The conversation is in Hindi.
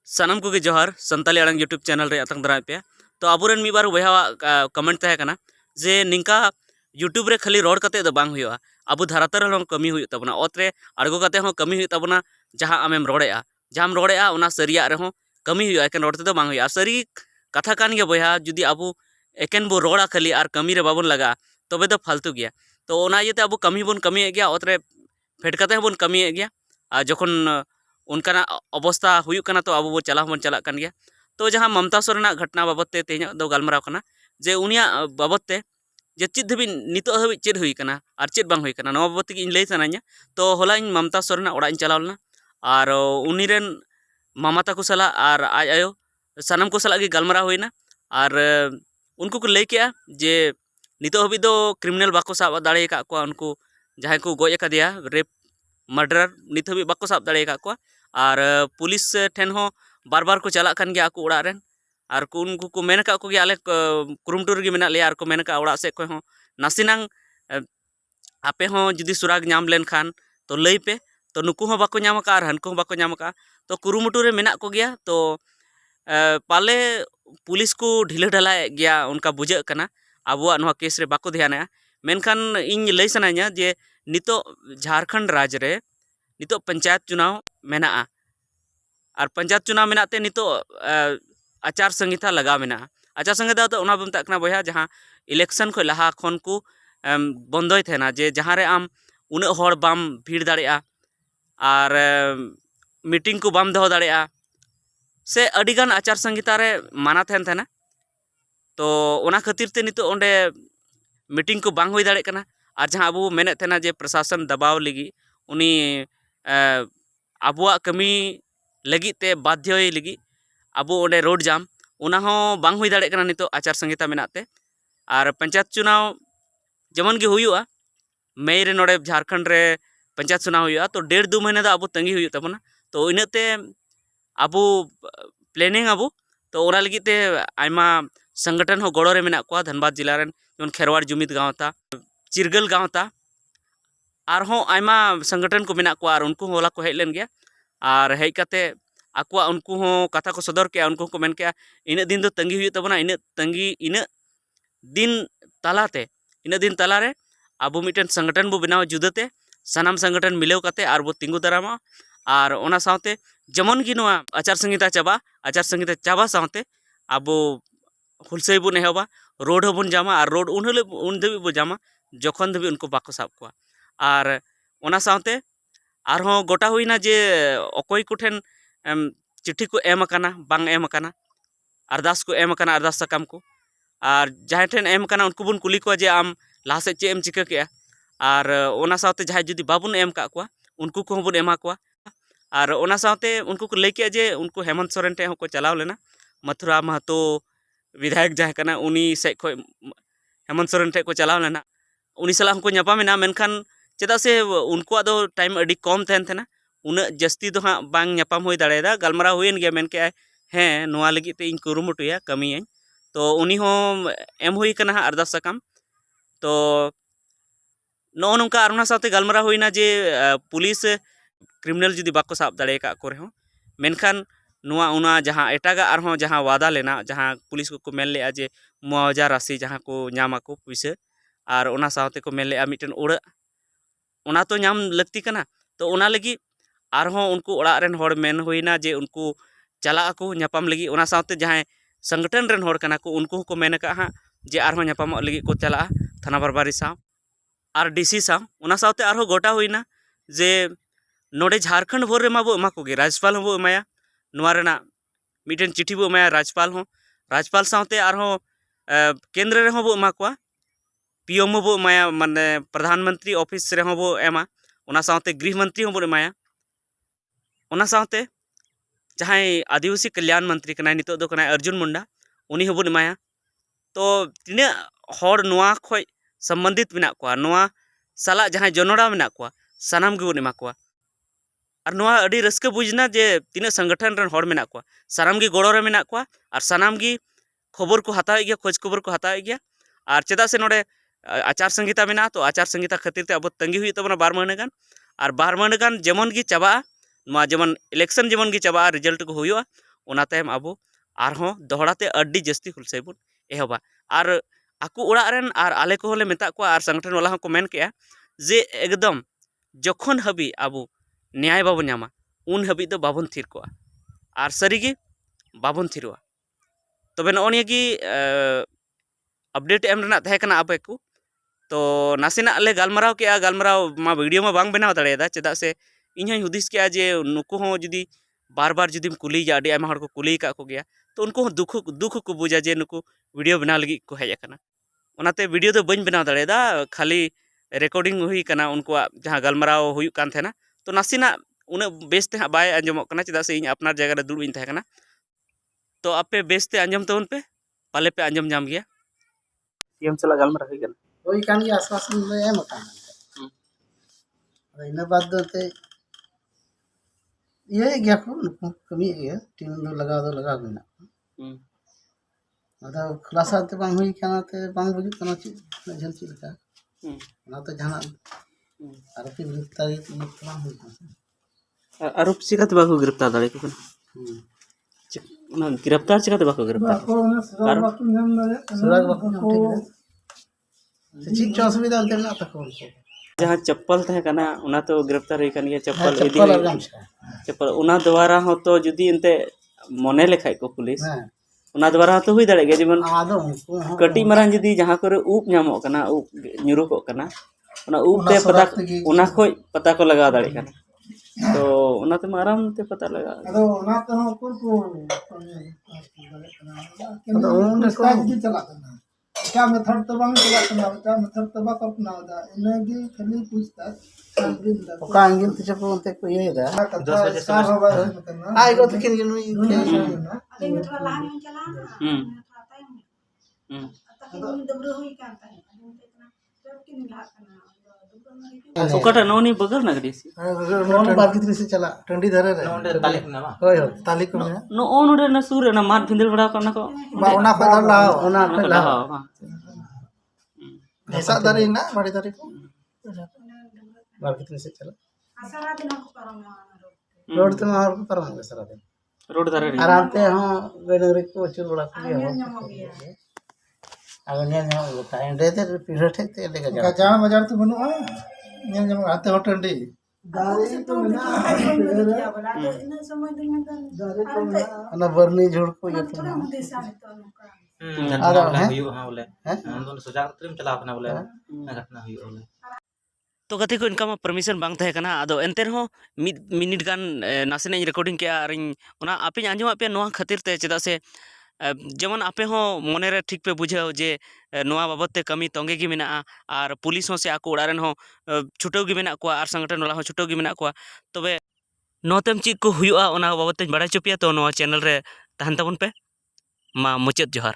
सानम को जोहार संताली आड़ांग यूट्यूब चैनल रे अतंग दराय पे तो आबोरेन मिबार बयहा कमेंट तहे कना जे निंका यूट्यूब रे खाली रोड कते दो बांग हुआ आबो धरातर हम कमी हुई तबना ओतरे आड़गो कते हो कमी हुई तबना जहां आमेम रोड़ेआ जहां रोड़ेआ ओना सरिया रे हो कमी हुआ एकेन रोड ते दो बांग हुआ सरी कथा कान गे बयहा जुदी आबो एकेन बो रोड़ा खाली आर कमी रे बाबन लगा तबे दो फालतू गया तो ओना इयते आबो कमी बन कमी गया ओतरे फेड कते बन कमी गया आ जखन उनका अवस्था हुयुक कना तो अब वो चला बन चला कन गया तो जहाँ ममता सोरेन घटना बाबत ते तेज दो गालमाराव कना जे उनिया बाबत ते जे चेद धाबी नितो हाबी चेद हुई कना आर चेद बांग हुई कना नवा बाबत इन लई सानाኛ तो होला इन ममता सोरेन ओड़ा इन चलाव लना आर उनीरेन मामा ताको सला आर आज आयो सानम को सला गे गालमाराव हुईना आर उनको को लई केआ जे नितो हाबी दो क्रिमिनल बाको साब दाड़े का को उनको जहां को गोज कदिया रेप मर्डर नित हाबी बाको साब दाड़े का को आर पुलिस ठेन हो बार बार को चला कान गया ओड़ा रेन आर को उनको को मेन का को गया आले कुरुमटुर गे मेना लिया आर को मेन का ओड़ा से को हो नासिनांग आपे हो जुदी सुराग नाम लेन खान तो लई पे तो नुकु हो बाको नाम का आर हनको हो बाको नाम का तो कुरुमटुर रे मेना को गया तो पाले पुलिस को ढिला ढाला गया उनका बुझे कना आबुआ नोआ केस रे बाको ध्यान मेनखान इन लई सनाኛ जे नितो झारखंड राज रे नितो पंचायत चुनाव मेना और पंचायत चुनाव मेनाते नितो आचार संहिता लगा मेना आचार संहिता तो ओना बमता कना बया जहां इलेक्शन को लहा खन को बंदोय थेना जे जहां रे आम उन हर बाम भीड़ दाड़ेआ और मीटिंग को बाम दहो दाड़ेआ से अडिगान आचार संहिता रे माना थेना तो ओना खातिर ते नितो ओंडे मीटिंग को बांग होई दाड़े कना और जहां अबो मेने थेना जे प्रशासन दबाव लगी उनी आबुआ कमी लगी ते बाध्य लगी अब ओडे रोड जाम उना हो बांग हुई दाड़े कना नितो आचार संहिता मेनाते और पंचायत चुनाव जमन गे हुआ मई रे नोडे झारखंड रे पंचायत चुनाव हुआ तो 1.5-2 महीने दा अब तंगी हुई तबना तो इनते अब प्लानिंग अब तो ओना लगी ते आयमा संगठन हो गड़ो रे मेना को धनबाद जिला रेन जन खेरवाड़ जुमित गाँवता चिरगल गाँवता और हो आयमा संगठन को मेना को और उनको होला को हेज लेन गया और हेज कते आकुआ उनको हो कथा को सदर के उनको को मेन के इन दिन दो तंगी हुई तबना इन तंगी इन दिन तालाते इन दिन तालारे अब मिटन संगठन बो बनाव जुदाते सानाम संगठन मिलेव कते और बो तिंगु दारामा और ओना साथे जमन गी नोआ आचार संहिता चाबा साथे अब हुलसई बो नेहबा रोड हबन जामा और रोड उन धबी बो जामा जखन धबी उनको बाको साब को और ओना साथे और हो गोटा हुईना जे अकोय कुठेन चिट्ठी को एम अकाना बांग एम अकाना अरदास को एम अकाना अरदास सकाम को और जहां ठेन एम अकाना उनको बुन कुली को जे आम लाहा से चे एम चिका के और ओना साथे जहां जुदी बाबुन एम का को उनको को बुन एमा को और ओना साथे उनको को लई के जे उनको हेमंत सोरेन टे को चलाव लेना मथुरा महतो विधायक जहां कना उनी से को हेमंत सोरेन टे को चलाव लेना उनी सला हमको न्यापामेना मेनखान चेदा से उनको दो टाइम अडी कम तहन थेना उन जस्ती दो हाँ बांग न्यापाम होई दाड़ेदा गालमारा हुईन गया मेन के हें नोआ लगी ते इन कुरुमुटुया कमी तो उनी हो एम हुई कना अरदास सकाम तो नो नोंका आर ओना साथे गालमारा हुईना जे पुलिस क्रिमिनल जुदी बाको साब दाड़े का को रहो मेनखान नोआ उना जहां एटागा आरहों जहां वादा लेना जहां पुलिस को मेन लेआ जे मुआवजा राशि जहां को ᱧᱟᱢ ako पुइसे और ओना साथे को मेन लेआ मिटन ओड़ा ओना तो ᱧᱟᱢ लगती कना तो ओना लगी आरहों उनको ओड़ा रेन होड़ मेन हुईना जे उनको चला ako ᱧᱟᱯᱟᱢ लगी ओना साथे जहां संगठन रेन होड़ कना को उनको को मेन का हां जे आरहों ᱧᱟᱯᱟᱢ लगी को चला थाना बरबारी सा और डीसी सा ओना साथे आरहों गोटा हुईना जे नोडे झारखंड भोर रे माबो एमा को गे राज्यपाल हो एमाया नोआ रेना मिटन चिट्ठी बो एमाया राज्यपाल साथे आरहों केंद्र रे हो बो एमा को पीएम बो एमाया माने प्रधानमंत्री ऑफिस रे हो बो एमा ओना साथे गृह मंत्री हो बो एमाया ओना साथे जहां आदिवासी कल्याण मंत्री कना नितो दो कना अर्जुन मुंडा उनी हो बो एमाया तो तिना हर नोआ खय संबंधित मेना को नोआ साला जहां जनोड़ा मेना को सानाम गे बो एमा को और नोआ अडी रस्का बुझना जे तीना संगठन रन हर मेना को सानाम गे गड़ो रे मेना को और सानाम गे खबर को हताव गया खोज खबर को हताव गया और चेदा से नोडे आचार संहिता मेना तो आचार संहिता खातिर ते अब तंगी हुई तबना 12 महीने गान और 12 महीने गान जेमन गे चाबा नोआ जेमन इलेक्शन जेमन गे चाबा रिजल्ट को हुआ ᱚᱱᱟ ᱛᱟᱭᱚᱢ ᱟᱵᱚ ᱟᱨᱦᱚᱸ ᱫᱚᱦᱲᱟᱛᱮ ᱟᱹᱰᱤ ᱡᱟᱹᱥᱛᱤ ᱦᱩᱞᱥᱟᱹᱭ ᱵᱚᱱ ᱮᱦᱚᱵᱟ ᱟᱨ ᱟᱠᱚ ᱚᱲᱟᱜ ᱨᱮᱱ ᱟᱨ ᱟᱞᱮ ᱠᱚᱦᱚᱸ ᱞᱮ ᱢᱮᱛᱟᱜ ᱠᱚᱣᱟ ᱟᱨ ᱥᱚᱝᱜᱚᱴᱷᱚᱱ ᱵᱟᱞᱟ ᱦᱚᱸᱠᱚ ᱢᱮᱱ ᱠᱮᱜᱼᱟ ᱡᱮ ᱮᱠᱫᱚᱢ ᱡᱚᱠᱷᱚᱱ ᱦᱟᱹᱵᱤᱡ ᱟᱵᱚ ᱱᱮᱭᱟᱭ ᱵᱟᱵᱚᱱ ᱧᱟᱢᱟ ᱩᱱ ᱦᱟᱹᱵᱤᱡ ᱫᱚ ᱵᱟᱵᱚᱱ ᱛᱷᱤᱨ ᱠᱚᱜᱼᱟ ᱟᱨ ᱥᱟᱹᱨᱤᱜᱮ ᱵᱟᱵᱚᱱ ᱛᱷᱤᱨᱚᱜᱼᱟ ᱛᱚᱵᱮ ᱱᱚᱜᱼᱚ ᱱᱤᱭᱟᱹ ᱜᱮ ᱟᱯᱰᱮᱴ ᱮᱢ ᱨᱮᱱᱟᱜ ᱛᱟᱦᱮᱸ ᱠᱟᱱᱟ ᱟᱯᱮ ᱠᱚ ᱛᱚ ᱱᱟᱥᱮᱱᱟᱜ ᱞᱮ ᱜᱟᱞᱢᱟᱨᱟᱣ ᱠᱮᱜᱼᱟ ᱜᱟᱞᱢᱟᱨᱟᱣ ᱢᱟ ᱵᱷᱤᱰᱤᱭᱳ ᱢᱟ ᱵᱟᱝ ᱵᱮᱱᱟᱣ ᱫᱟᱲᱮᱭᱟᱫᱟ ᱪᱮᱫᱟᱜ ᱥᱮ ᱤᱧ ᱦᱚᱧ ᱦᱩᱫᱤᱥ ᱠᱮᱜᱼᱟ ᱡᱮ ᱱᱩᱠᱩ ᱦᱚᱸ ᱡᱩᱫᱤ ᱵᱟᱨ ᱵᱟᱨ ᱡᱩᱫᱤᱢ ᱠᱩᱞᱤᱭᱟ ᱟᱹᱰᱤ ᱟᱭᱢᱟ ᱦᱚᱲ ᱠᱚ ᱠᱩᱞᱤ ᱟᱠᱟᱫ ᱠᱚᱜᱮᱭᱟ ᱛᱚ ᱩᱱᱠᱩ ᱦᱚᱸ ᱫᱩᱠ ᱦᱚᱸᱠᱚ ᱵᱩᱡᱟ ᱡᱮ ᱱᱩᱠᱩ ᱵᱷᱤᱰᱤᱭᱳ ᱵᱮᱱᱟᱣ ᱞᱟᱹᱜᱤᱫ ᱠᱚ ᱦᱮᱡ ᱟᱠᱟᱱᱟ ᱚᱱᱟᱛᱮ ᱵᱷᱤᱰᱤᱭᱳ ᱫᱚ ᱵᱟᱹᱧ ᱵᱮᱱᱟᱣ ᱫᱟᱲᱮᱭᱟᱫᱟ ᱠᱷᱟᱹᱞᱤ ᱨᱮᱠᱚᱨᱰᱤᱝ ᱦᱩᱭ ᱟᱠᱟᱱᱟ ᱩᱱᱠᱩᱣᱟᱜ ᱡᱟᱦᱟᱸ ᱜᱟᱞᱢᱟᱨᱟᱣ ᱦᱩᱭᱩᱜ ᱠᱟᱱ ᱛᱟᱦᱮᱱᱟ ᱛᱚ ᱱᱟᱥᱮᱱᱟᱜ ᱩᱱᱟᱹᱜ ᱵᱮᱥᱛᱮ ᱦᱟᱸᱜ ᱵᱟᱭ ᱟᱸᱡᱚᱢᱚᱜ ᱠᱟᱱᱟ ᱪᱮᱫᱟᱜ ᱥᱮ ᱤᱧ ᱟᱯᱱᱟᱨ ᱡᱟᱭᱜᱟ ᱨᱮ ᱫᱩᱲᱩᱵ ᱤᱧ ᱛᱟᱦᱮᱸ ᱠᱟᱱᱟ तो आपे बेस्ते आंजम तबन पे पाले पे आंजम जाम गया सीएम साला गालमारा हुई गना होई कान गया आश्वासन ले एम कान इन बात दते ये गया को कमी गया टीम दो लगा बिना अदा खुलासा ते बांग हुई काना ते बांग बुझु काना ची झल ची लका ना तो जहां आरोपी गिरफ्तारी तमाम हुई आरोप चिकाते बाको गिरफ्तार दाड़े को गिरफ्तार चिकाते बाको गिरफ्तार सुराग बाको ठीक है चीज जो असुविधा अंतर ना तक जहां चप्पल तहे कना उना तो गिरफ्तार हुई कान गया चप्पल उना द्वारा हो तो जुदी एंते मने लेखाय को पुलिस उना द्वारा तो हुई दाड़े गया जीवन कटी मारान जुदी जहां करे ऊप नामो कना ऊप nyuruko कना उना ऊप ते पता उना खोय पता को लगा दाड़े कना तो उना ते आराम ते पता लगा अदो उना तो को अदो उन को चला कना क्या मेथड तो बांग चला कना क्या मेथड तो बाको अपना दा इनेगी खाली पूछता ओका अंगिल ते चपो उनते को ये दा 10 बजे से आई गो तकिन गिन अभी थोड़ा लाइन में चला ना तकिन दबरो हुई कांता है इतना सब किन ला कना ओकाटा नोनी बगल ना गडीसी नोन बारकित्री से चला टंडी धरे रे नोंडे तालिक ना होय होय तालिक में नो ओनडे ना सूर ना मार भिंदल बड़ा करना को बा ओना फदर लाओ ओना लाओ ऐसा दारे ना बड़ी दारे को बारकित्री से चला सारा दिन को परम रोड तो मार को परम सारा दिन रोड दारे आरामते हां गडरे को चुर बड़ा को अब ने होता है एंडे ते पीढ़े ठेते लेके जा जहां बाजार तो बनुआ ने जम आते हो टंडी गाड़ी तो ना इन समय दिन में ना बरनी झुड़ को ये तो घटना हुई हां बोले आंदोलन सजाग तरीम चला अपना बोले घटना हुई बोले तो गति को इनका परमिशन बांग तहे कना आदो एंते रहो मिनिट गान नासेने रिकॉर्डिंग के आर ओना आपे आंजम पे नोआ खातिर ते चदा से जेमन आपे हो मने रे ठीक पे बुझाओ जे नोआ बाबत ते कमी तोंगे गी मेना आर पुलिस हो से आको उड़ारेन हो छुटो गी मेना को आर संगठन वाला हो छुटो गी मेना को तबे नोतेम चीज को हुआ ओना बाबत ते बड़ा चुपिया तो नोआ चैनल रे तहन तबन पे मा मुचत जोहार।